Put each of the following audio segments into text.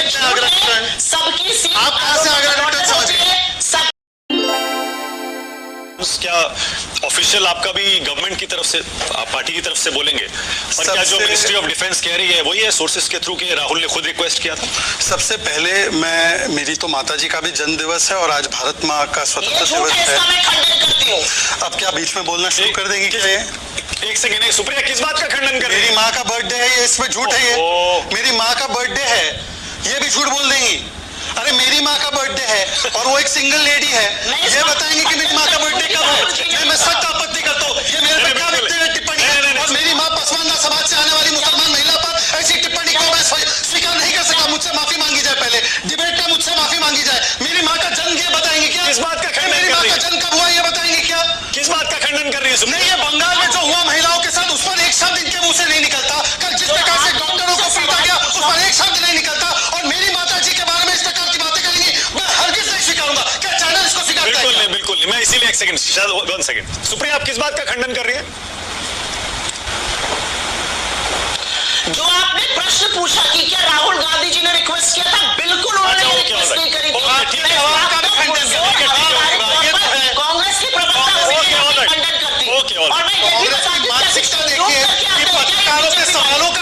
सकते हैं आगरा रिटर्न? सबकी सीट आप कहां से आगरा रिटर्न समझ गए? क्या ऑफिशियल आपका भी गवर्नमेंट की तरफ से, आप पार्टी की तरफ से बोलेंगे, पर क्या जो मिनिस्ट्री ऑफ डिफेंस कह रही है वही है सोर्सेज के थ्रू कि राहुल ने खुद रिक्वेस्ट किया था? सबसे पहले मेरी तो माताजी का भी जन्म दिवस है और आज भारत माँ का स्वतंत्रता दिवस है। अब क्या बीच में बोलना शुरू कर देंगे क्या? ये एक सेकंड, सुप्रिया किस बात का खंडन कर रही है? मेरी माँ का बर्थडे है, ये इसमें झूठ है। ये मेरी माँ का बर्थडे है, ये भी झूठ बोल देंगी? अरे मेरी माँ का बर्थडे है और वो एक सिंगल लेडी है, ये बताएंगे कि मेरी माँ का बर्थडे कब है? मैं सख्त आपत्ति करता हूँ, ये मेरे पे क्या व्यक्तिगत टिप्पणी है? और मेरी माँ पसमानदा समाज से आने वाली मुसलमान महिला पर ऐसी टिप्पणी को मैं स्वीकार नहीं कर सकता। मुझसे माफी मांगी जाए, पहले डिबेट में मुझसे माफी मांगी जाए। मेरी माँ का जन्म ये बताएंगे क्या? किस बात का खंडन? मेरी माँ का जन्म कब हुआ ये बताएंगे क्या? किस बात का खंडन कर रही है? नहीं, ये बंगाल में जो हुआ महिलाओं के साथ, उस पर एक शब्द इनके मुंह से नहीं निकलता। कल जिस प्रकार से डॉक्टरों को पीटा गया, उस पर एक शब्द नहीं निकलता। और मेरी माता जी के बारे में इस प्रकार की बातें करेंगी, मैं हरगिज नहीं स्वीकारूंगा। क्या चैनल इसको स्वीकारता है? बिल्कुल नहीं, बिल्कुल नहीं। मैं इसीलिए एक सेकंड, शायद 1 सेकंड, सुप्रिया आप किस बात का खंडन कर रही है? जो आपने प्रश्न पूछा कि क्या राहुल गांधी जी ने रिक्वेस्ट किया था, बिल्कुल उन्होंने रिक्वेस्ट नहीं करी थी। कांग्रेस की प्रवक्ता खंडन करती और मैं ये भी बताती हूं कि पत्रकारों के सवालों का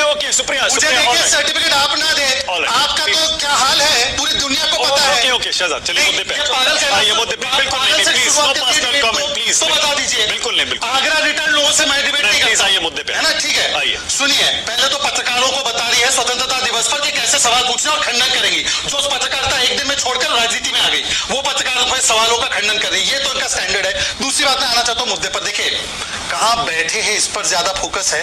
ओके सुप्रिया, मुझे देखिए सर्टिफिकेट आप ना दे, आपका तो क्या हाल है पूरी दुनिया को पता है। ओके शहजाद, चलिए मुद्दे पे आइए, मुद्दे पे बिल्कुल नहीं, please no personal comment please, तो बता दीजिए। बिल्कुल नहीं, बिल्कुल आगरा रिटर्न लोगों से मैं डिबेट नहीं करता। आइए मुद्दे पे, है ना? ठीक है, आइए। सुनिए, पहले तो पत्रकारों को बता रही है स्वतंत्रता दिवस पर कि कैसे सवाल पूछना और खंडन करेंगी। जो पत्रकारिता एक दिन में छोड़कर राजनीति में आ गई, वो पत्रकारों के सवालों का खंडन कर रही है, ये तो इनका स्टैंडर्ड है। दूसरी बात मैं आना चाहता हूँ मुद्दे पर। देखिए, कहाँ बैठे हैं इस पर ज्यादा फोकस है,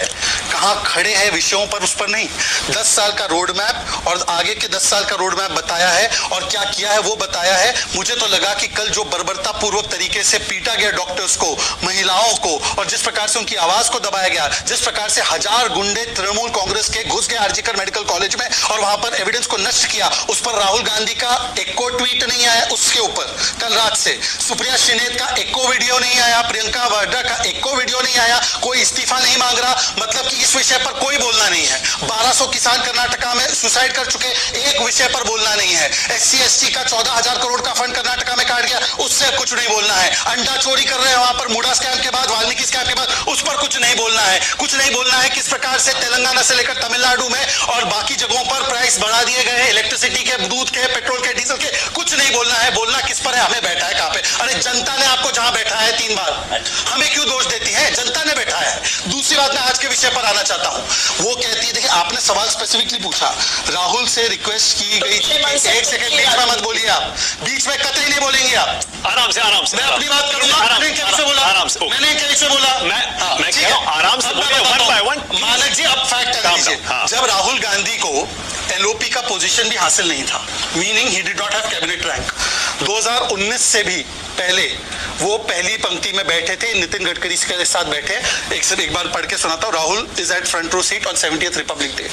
कहाँ खड़े हैं विषयों पर उस पर नहीं। 10 साल का रोड मैप और आगे के 10 साल का रोड मैप बताया है और क्या किया है वो बताया है। मुझे तो लगा कि कल जो बर्बरता पूर्वक तरीके से पीटा गया डॉक्टर्स को, महिलाओं को, और जिस प्रकार से उनकी आवाज को दबाया गया, जिस प्रकार से 1000 गुंडे तृणमूल कांग्रेस के घुस गए आरजीकर मेडिकल कॉलेज में और वहां पर एविडेंस को नष्ट किया, उस पर राहुल गांधी का एको ट्वीट नहीं आया। उसके ऊपर कल रात से सुप्रिया शिनेत का एको वीडियो नहीं आया, प्रियंका वाड्रा का एको वीडियो नहीं आया, कोई इस्तीफा नहीं मांग रहा। मतलब कि इस विषय पर कोई बोलना नहीं है। 1200 किसान कर्नाटका में सुसाइड कर चुके, एक विषय पर बोलना नहीं है। SC ST का 14,000 करोड़ का फंड कर्नाटका में काट गया, उससे कुछ नहीं बोलना है। अंडा चोरी कर रहे हैं वहां पर, मुडा स्कैम के बाद, वाल्मीकि स्कैम के बाद, उस पर कुछ नहीं बोलना है। कुछ नहीं बोलना है किस प्रकार से तेलंगाना से लेकर तमिलनाडु में और बाकी जगहों पर प्राइस बढ़ा दिए गए हैं, इलेक्ट्रिसिटी के, दूध के, पेट्रोल के, डीजल के। कुछ नहीं बोलना है। बोलना किस पर है? हमें बैठा है कहां पे? अरे जनता ने आपको जहां बैठा है 3 बार, हमें क्यों दोष देती है? जनता ने बैठा है। दूसरी बात मैं आज के विषय पर आना चाहता हूं। वो कहती है, देखिए आपने सवाल स्पेसिफिकली पूछा, राहुल से रिक्वेस्ट की गई थी। एक सेकंड, बीच में मत बोलिए आप, बीच में कतई नहीं बोलेंगे आप। आराम से, आराम से मैं अपनी बात करूंगा। मैंने कैसे बोला? आराम से, मैंने कैसे बोला? मैं कह रहा हूं आराम से बोलिए, 1 by 1। मानक जी अब फैक्ट लीजिए। जब राहुल गांधी को LOP का पोजीशन भी हासिल नहीं था, meaning he did not have cabinet rank, 2019 से भी पहले वो पहली पंक्ति में बैठे थे, नितिन गडकरी के साथ बैठे। एक बार पढ़ के सुनाता हूं, Rahul is at front row seat on 70th Republic Day.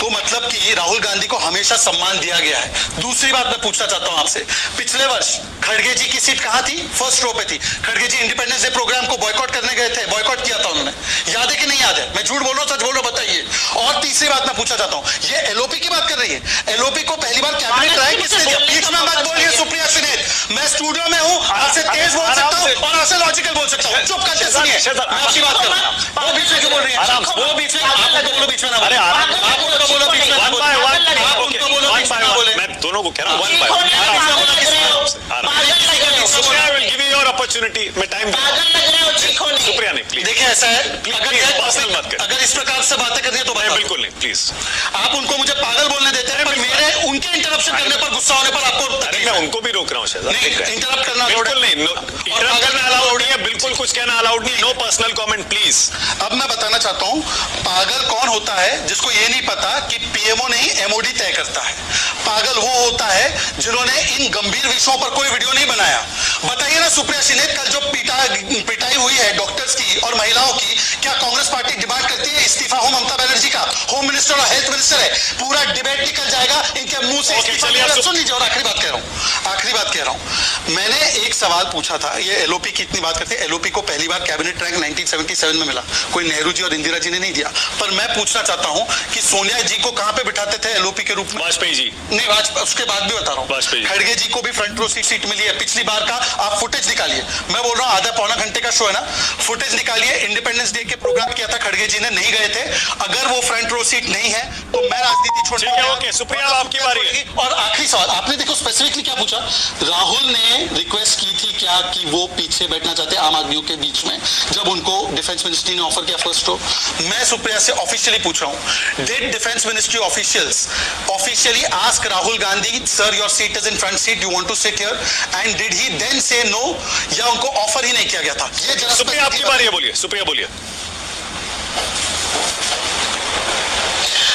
तो मतलब कि राहुल गांधी को हमेशा सम्मान दिया गया है। दूसरी बात मैं पूछना चाहता हूं आपसे, पिछले वर्ष खड़गे जी की सीट कहां थी? फर्स्ट रो पे थी। खड़गे जी इंडिपेंडेंस डे प्रोग्राम को बॉयकॉट करने गए थे, बॉयकॉट किया था उन्होंने। याद है कि नहीं याद है? मैं झूठ बोल रहा हूं, सच बोल रहा हूं, बताइए। और तीसरी बात मैं पूछना चाहता हूं, ये LOP की बात कर रही है, LOP को पहली बार कैबिनेट रैंक किसने दिया? बीच में मत बोलिए सुप्रिया शिनेत, मैं स्टूडियो में हूं, आपसे तेज बोल सकता हूं और आपसे लॉजिकल बोल सकता हूं। चुप करके सुनिए, मैं आपकी बात कर रहा हूं। वो बीच में क्यों बोल रही है? वो बीच में, आप उनको बोलो बीच में ना बोलो। आप उनको बोलो बीच में ना बोलो। आप उनको बोलो बीच में ना बोले। मैं दोनों को कह रहा हूं 1 by 1। अपॉर्चुनिटी में टाइम सुप्रिया नहीं, प्लीज। देखिए ऐसा है, अगर इस प्रकार से बातें करनी है तो बिल्कुल नहीं, प्लीज। आप उनको मुझे पागल बोलने देते हैं, पर मेरे उनके इंटरप्शन करने पर, गुस्सा होने पर आपको मैं उनको भी रोक रहा हूं। इंटरप्ट करना बिल्कुल नहीं, इंटरप्ट करना अलाउड नहीं है, बिल्कुल कुछ कहना अलाउड नहीं। No personal comment please. अब मैं बताना चाहता हूं, पागल कौन होता है जिसको ये नहीं पता कि PMO नहीं MOD तय करता है। पागल वो होता है जिन्होंने इन गंभीर विषयों पर कोई वीडियो नहीं बनाया। बताइए ना सुप्रिया शिनेत, कल जो पिटाई हुई है डॉक्टर्स की और महिलाओं की, क्या कांग्रेस पार्टी डिमांड करती है इस्तीफा हो ममता बनर्जी का? होम मिनिस्टर और हेल्थ मिनिस्टर है, पूरा डिबेट निकल जाएगा इनके मुंह से। सुन लीजिए, और आखिरी बात कह रहा हूं, आखिरी बात कह रहा हूं, मैंने एक सवाल पूछा था, ये एलओपी की इतनी बात करते हैं, एलओपी को पहली बार कैबिनेट रैंक 1977 में मिला, कोई नेहरू जी और इंदिरा जी ने नहीं दिया। पर मैं पूछना चाहता हूं कि सोनिया जी को कहां पे बिठाते थे एलओपी के रूप में? वाजपेयी जी। नहीं, उसके बाद भी बता रहा हूं, वाजपेयी। खड़गे जी को भी फ्रंट रो सीट मिली है। पिछली बार का आप फुटेज निकालिए, मैं बोल रहा हूं आधा पौना घंटे का शो है ना, फुटेज निकालिए। इंडिपेंडेंस डे के प्रोग्राम किया था खड़गे जी ने, नहीं गए थे। अगर वो फ्रंट रो सीट नहीं है तो मैं राजनीति छोड़ ठीक है, ओके, सुप्रिया आपकी बारी है। और आखिरी सवाल, आपने देखो स्पेसिफिकली क्या पूछा, राहुल ने रिक्वेस्ट की थी क्या कि वो पीछे बैठना चाहते हैं आम आदमियों के बीच में, जब उनको डिफेंस मिनिस्ट्री ने ऑफर किया फर्स्ट रो। मैं सुप्रिया से ऑफिशियली पूछ रहा हूं, did defence ministry officials officially ask Rahul Gandhi, sir your seat is in front seat, you want to sit here, and did he then say no, या उनको ऑफर ही नहीं किया गया था? ये जरा सुप्रिया आपकी बारी है, बोलिए सुप्रिया, बोलिए।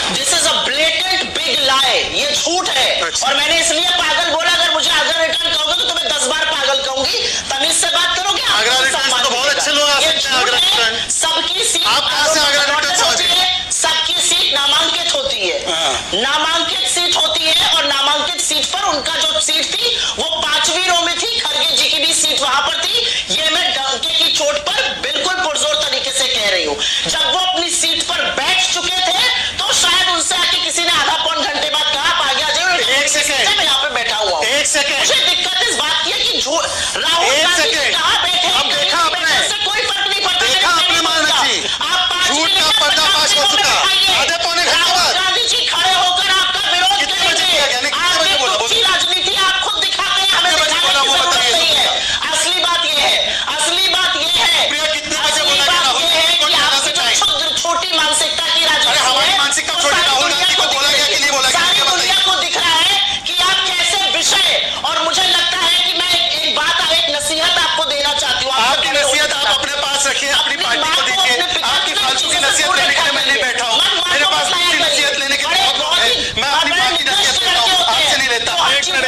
This is a blatant big lie, ये झूठ है। अच्छा। और मैंने इसलिए पागल बोला, अगर मुझे आगरा रिटर्न कहोगे तो तुम्हें 10 बार पागल कहूंगी। तमीज से बात करोगे, आगरा रिटर्न से तो बहुत अच्छे लोग आ सकते हैं। आगरा रिटर्न सबकी सीट आप कहां से आगरा रिटर्न समझ होती है, सबकी सीट नामांकित होती है, नामांकित सीट होती है, और नामांकित सीट पर उनका जो सीट थी वो 5वीं रो में थी, खड़गे जी की भी सीट वहां पर थी। ये मैं डंके की चोट पर बिल्कुल पुरजोर तरीके से कह रही हूं। जब वो अपनी सीट पर बैठ चुके थे तो शायद उनसे आके किसी ने आधा पौन घंटे बाद कहा आप आगे आ जाओ, एक सेकंड, मैं यहाँ पे बैठा हुआ हूं। एक सेकंड, मुझे दिक्कत इस बात की है कि राहुल एक गांधी जी सेकंड, कहां बैठे हैं, अब कहीं देखा नहीं आपने, बैठे, इससे कोई फर्क नहीं पड़ता। देखा आपने मानना चाहिए, आप 5 झूठ मिनट का में पर्दाफाश हो 50 चुका, मिनट आधे पौने घंटे राहुल बाद। गांधी जी खड़े होकर आपका विरोध कितने बजे किया गया? करेंगे। कितने बजे बोला? आपकी राजनीति आप खुद दिखाते हैं, हमें कितने बजे दिखाने बोला की वो जरूरत बताइए नहीं है। सुप्रिया। असली बात यह है, असली बात यह है, सुप्रिया कितने बजे असली बोला कि बात राहुल यह है को कि ज्यादा आपकी से जो टाइम? छोटी मानसिकता की राजनीति अरे हमारी है, मानसिकता वो छोटी, सारी राहुल दुनिया गांधी को दिख बोला रही गया कि नहीं बोला गया? सारी ये बताइए। दुनिया को दिख रहा है कि आप कैसे विषय, और मुझे लगता है कि मैं एक बात, एक नसीहत आपको देना चाहती हूँ। आपकी नसीहत आप अपने पास रखिए, अपनी पार्टी को दीजिए। आपकी फालतू की नसीहत लेने के लिए मैं नहीं बैठा हूँ, मेरे पास दूसरी नसीहत लेने के लिए बहुत लोग हैं। मैं अपनी माँ की नसीहत लेता हूँ, आपसे नहीं लेता। एक मिनट,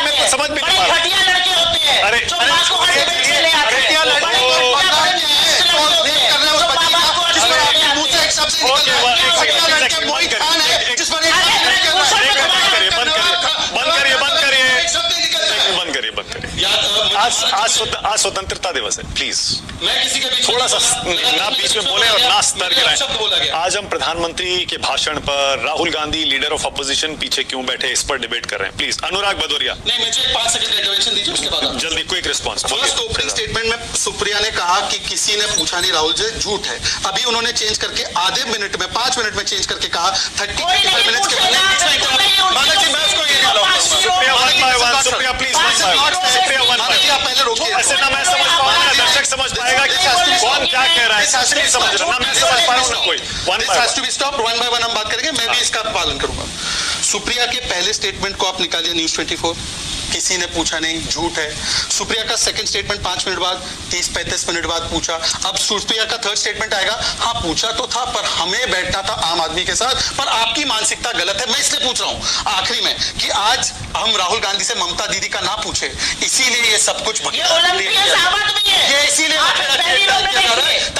मैं समझ भी नहीं पा रहा। घटिया लड़के होते हैं अरे, जो माँ को हर डिबेट में ले आते हैं। घटिया लड़के बड़े को घटिया पता बड़े नहीं है, दुष्ट लड़के होते हैं, करना है उस जो बच्ची माँ-बाप को का, हर जिस पर डिबेट आपके में मुंह से एक शब्द नहीं ओके, निकल रहा है। एक घटिया सेकंड, लड़के मोहित बंद खान है, करिए। जिस पर अरे, बंद करिए, एक शब्द नहीं निकल रहा है। बंद करिए, बंद करिए। याद आज स्वतंत्रता दिवस है, प्लीज मैं किसी के बीच थोड़ा सा ना बीच में बोले और ना स्तर शब्द बोला गिराएं। गया। आज हम प्रधानमंत्री के भाषण पर Rahul Gandhi leader of opposition पीछे क्यों बैठे इस पर डिबेट कर रहे हैं। प्लीज अनुराग भदौरिया, नहीं, मुझे 5 सेकंड इंटरवेंशन दीजिए, उसके बाद आप। जल्दी quick response. First opening statement में सुप्रिया ने कहा कि किसी ने पूछा नहीं राहुल जी, झूठ है। अभी उन्होंने चेंज करके आधे मिनट में 5 मिनट में चेंज करके कहा 30-35 मिनट्स के बाद माला जी मैं उसको ये नहीं लाऊंगा। Supriya one by one, Supriya please one by one, Supriya one Mala ji by आप पहले रोकिए। ऐसे ना मैं समझ पाऊंगा, दर्शक समझ पाएगा कि कौन क्या कह रहा है। नहीं समझ रहा, ना मैं समझ पा रहा हूँ ना कोई। One This by has to be stopped, one by one हम बात करेंगे, मैं भी इसका पालन करूंगा। सुप्रिया के पहले स्टेटमेंट को आप निकालिए न्यूज 24, किसी ने पूछा नहीं, झूठ है। सुप्रिया का सेकंड स्टेटमेंट 5 मिनट बाद, 30-35 मिनट बाद पूछा। अब सुप्रिया का थर्ड स्टेटमेंट आएगा, हाँ पूछा तो था पर हमें बैठना था आम आदमी के साथ, पर आपकी मानसिकता गलत है। मैं इसलिए पूछ रहा हूँ आखिरी में कि आज हम राहुल गांधी से ममता दीदी का ना पूछे, इसीलिए ये सब कुछ ये ओलंपियन साहब भी है। ये इसीलिए आप पहली रो में देखिए।